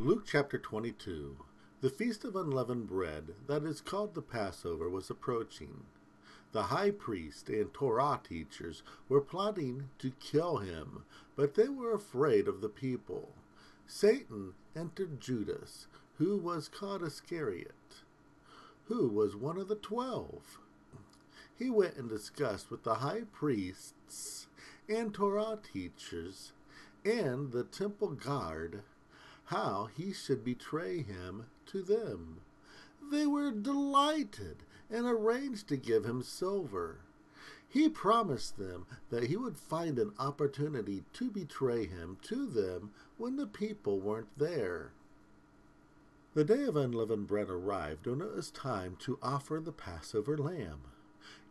Luke chapter 22. The feast of unleavened bread, that is called the Passover, was approaching. The high priest and Torah teachers were plotting to kill him, but they were afraid of the people. Satan entered Judas, who was called Iscariot, who was one of the 12. He went and discussed with the high priests and Torah teachers and the temple guard how he should betray him to them. They were delighted and arranged to give him silver. He promised them that he would find an opportunity to betray him to them when the people weren't there. The day of unleavened bread arrived, and it was time to offer the Passover lamb.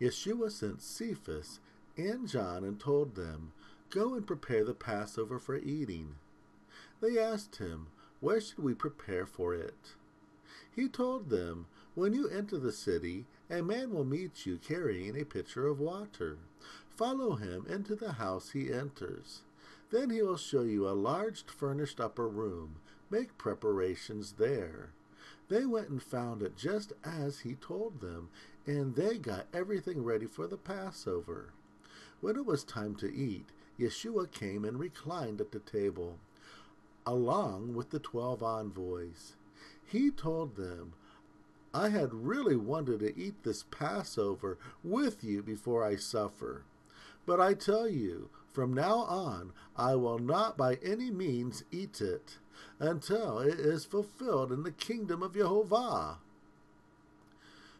Yeshua sent Cephas and John and told them, "Go and prepare the Passover for eating." They asked him, "Where should we prepare for it?" He told them, "When you enter the city, a man will meet you carrying a pitcher of water. Follow him into the house he enters. Then he will show you a large furnished upper room. Make preparations there." They went and found it just as he told them, and they got everything ready for the Passover. When it was time to eat, Yeshua came and reclined at the table, along with the 12 envoys. He told them, "I had really wanted to eat this Passover with you before I suffer. But I tell you, from now on, I will not by any means eat it until it is fulfilled in the kingdom of Yehovah."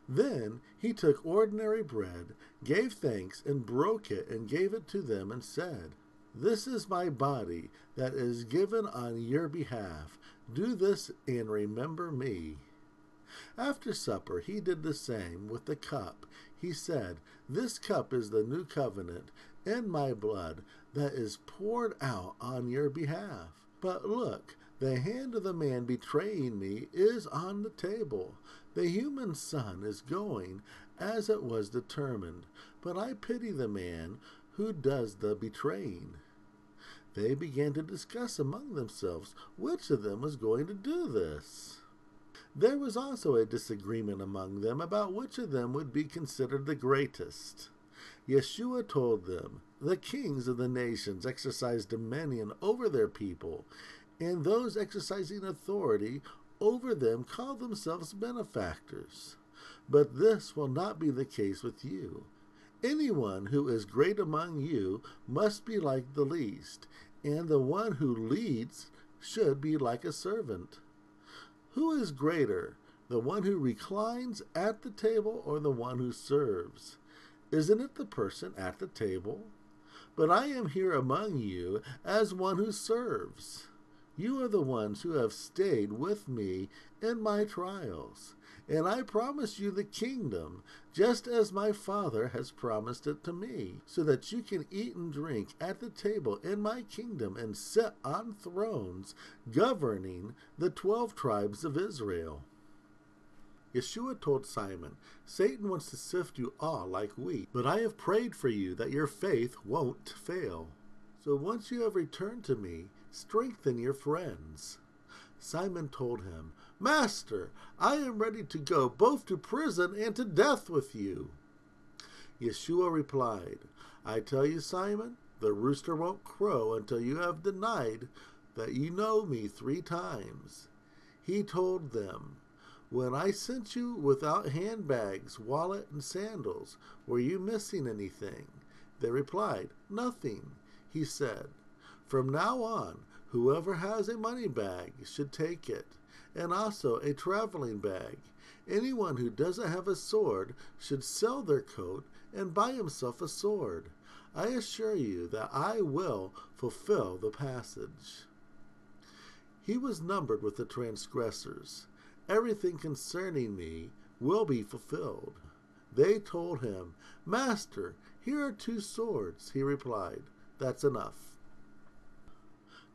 Then he took ordinary bread, gave thanks, and broke it, and gave it to them, and said, "This is my body that is given on your behalf. Do this and remember me." After supper he did the same with the cup. He said, "This cup is the new covenant in my blood that is poured out on your behalf. But look, the hand of the man betraying me is on the table. The human Son is going as it was determined, but I pity the man who does the betraying." They began to discuss among themselves which of them was going to do this. There was also a disagreement among them about which of them would be considered the greatest. Yeshua told them, "The kings of the nations exercise dominion over their people, and those exercising authority over them call themselves benefactors. But this will not be the case with you. Anyone who is great among you must be like the least, and the one who leads should be like a servant. Who is greater, the one who reclines at the table or the one who serves? Isn't it the person at the table? But I am here among you as one who serves. You are the ones who have stayed with me in my trials, and I promise you the kingdom, just as my Father has promised it to me, so that you can eat and drink at the table in my kingdom and sit on thrones, governing the 12 tribes of Israel." Yeshua told Simon, "Satan wants to sift you all like wheat, but I have prayed for you that your faith won't fail. So once you have returned to me, strengthen your friends." Simon told him, "Master, I am ready to go both to prison and to death with you." Yeshua replied, "I tell you, Simon, the rooster won't crow until you have denied that you know me 3 times. He told them, "When I sent you without handbags, wallet, and sandals, were you missing anything?" They replied, "Nothing." He said, "From now on, whoever has a money bag should take it, and also a traveling bag. Anyone who doesn't have a sword should sell their coat and buy himself a sword. I assure you that I will fulfill the passage." He was numbered with the transgressors. Everything concerning me will be fulfilled. They told him, "Master, here are 2 swords." He replied, "That's enough."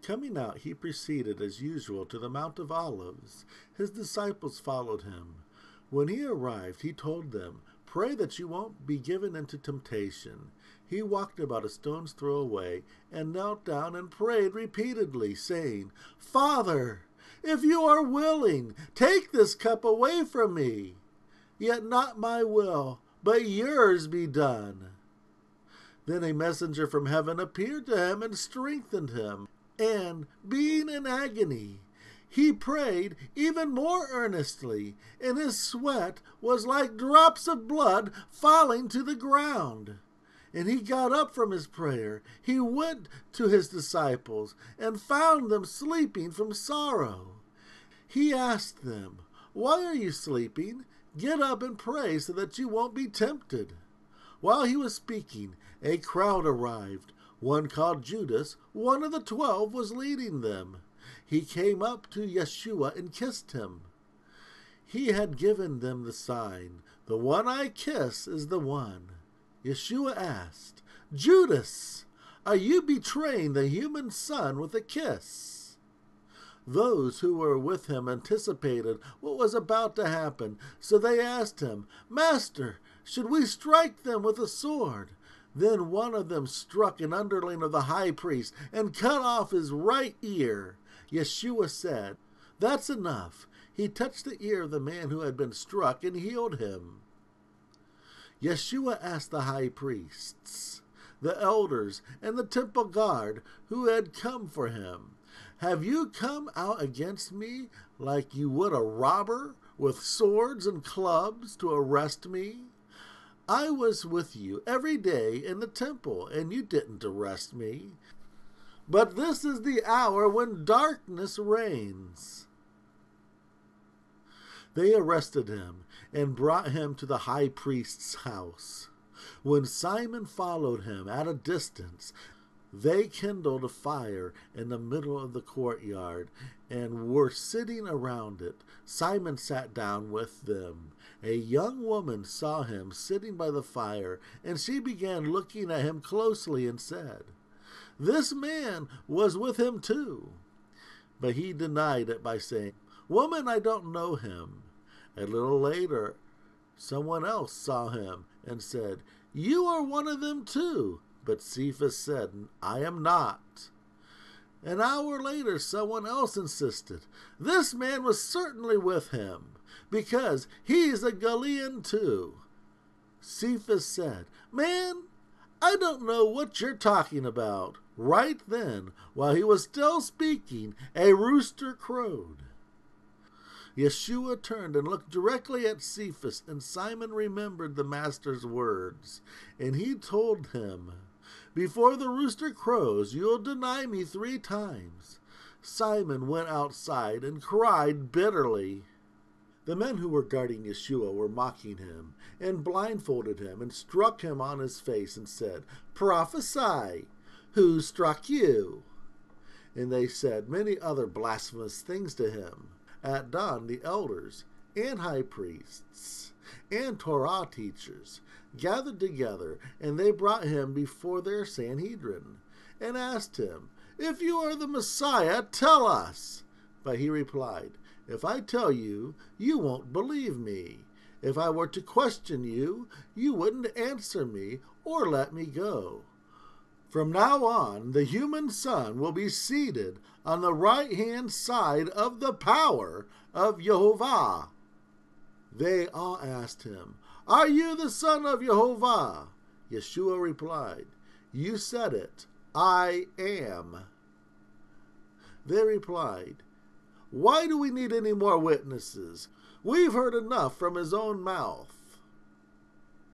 Coming out, he proceeded as usual to the Mount of Olives. His disciples followed him. When he arrived, he told them, "Pray that you won't be given into temptation." He walked about a stone's throw away and knelt down and prayed repeatedly, saying, "Father, If you are willing, take this cup away from me. Yet not my will, but yours be done." Then a messenger from heaven appeared to him and strengthened him. And, being in agony, he prayed even more earnestly, and his sweat was like drops of blood falling to the ground. And he got up from his prayer. He went to his disciples and found them sleeping from sorrow. He asked them, "Why are you sleeping? Get up and pray so that you won't be tempted." While he was speaking, a crowd arrived. One called Judas, one of the 12, was leading them. He came up to Yeshua and kissed him. He had given them the sign, "The one I kiss is the one." Yeshua asked, "Judas, are you betraying the human son with a kiss?" Those who were with him anticipated what was about to happen, so they asked him, "Master, should we strike them with a sword?" Then one of them struck an underling of the high priest and cut off his right ear. Yeshua said, "That's enough." He touched the ear of the man who had been struck and healed him. Yeshua asked the high priests, the elders, and the temple guard who had come for him, "Have you come out against me like you would a robber, with swords and clubs to arrest me? I was with you every day in the temple, and you didn't arrest me. But this is the hour when darkness reigns." They arrested him and brought him to the high priest's house. When Simon followed him at a distance, they kindled a fire in the middle of the courtyard and were sitting around it. Simon sat down with them. A young woman saw him sitting by the fire, and she began looking at him closely and said, "This man was with him too." But he denied it by saying, "Woman, I don't know him." A little later, someone else saw him and said, "You are one of them too." But Cephas said, "I am not." An hour later, someone else insisted, "This man was certainly with him, because he's a Galilean too." Cephas said, "Man, I don't know what you're talking about." Right then, while he was still speaking, a rooster crowed. Yeshua turned and looked directly at Cephas, and Simon remembered the master's words, and he told him, "Before the rooster crows, you'll deny me 3 times." Simon went outside and cried bitterly. The men who were guarding Yeshua were mocking him, and blindfolded him, and struck him on his face, and said, "Prophesy! Who struck you?" And they said many other blasphemous things to him. At dawn, the elders and high priests and Torah teachers gathered together, and they brought him before their Sanhedrin, and asked him, "If you are the Messiah, tell us." But he replied, "If I tell you, you won't believe me. If I were to question you, you wouldn't answer me or let me go. From now on, the human Son will be seated on the right-hand side of the power of Jehovah." They all asked him, "Are you the Son of Jehovah?" Yeshua replied, "You said it. I am." They replied, "Why do we need any more witnesses? We've heard enough from his own mouth."